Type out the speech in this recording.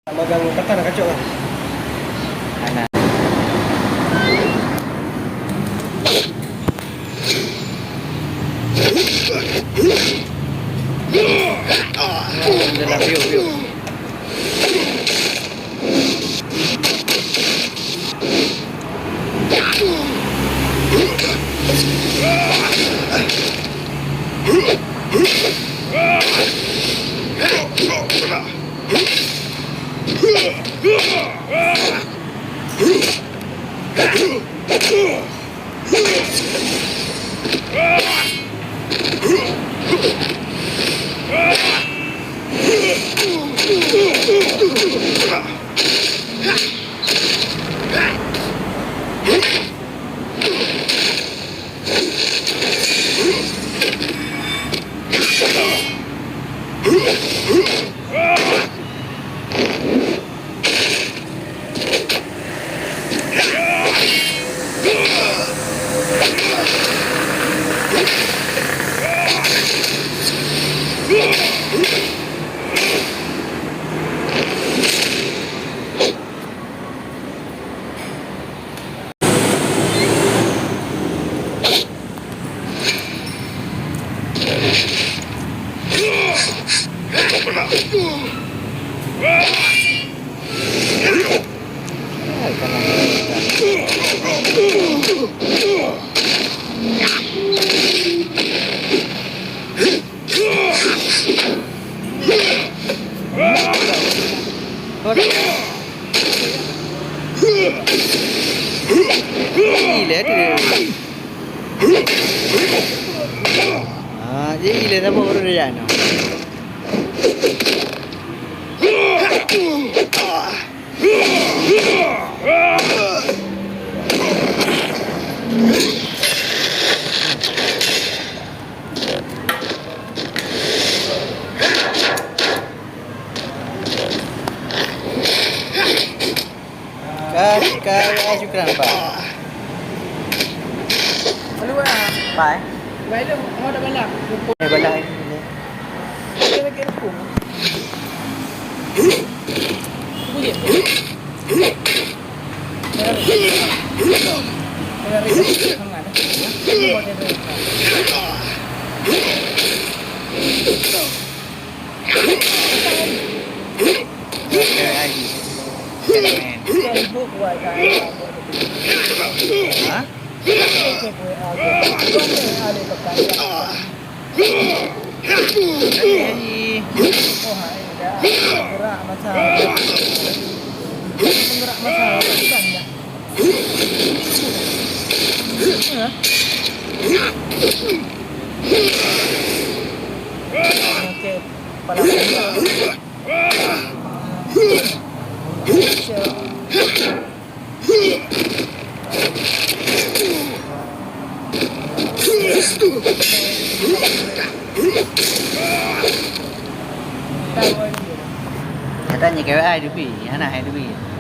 Magang tekan kacau kan. Anak. Dalam view. Gila dia. Dia gila sama orang dia no. Kaya syukran Pak. Lalu ah. Pak. Baik dah, mau dah balak. Balak ni. Dia lagi rukun. Boleh. Katanya kewek ai dupi, anak ai dupi.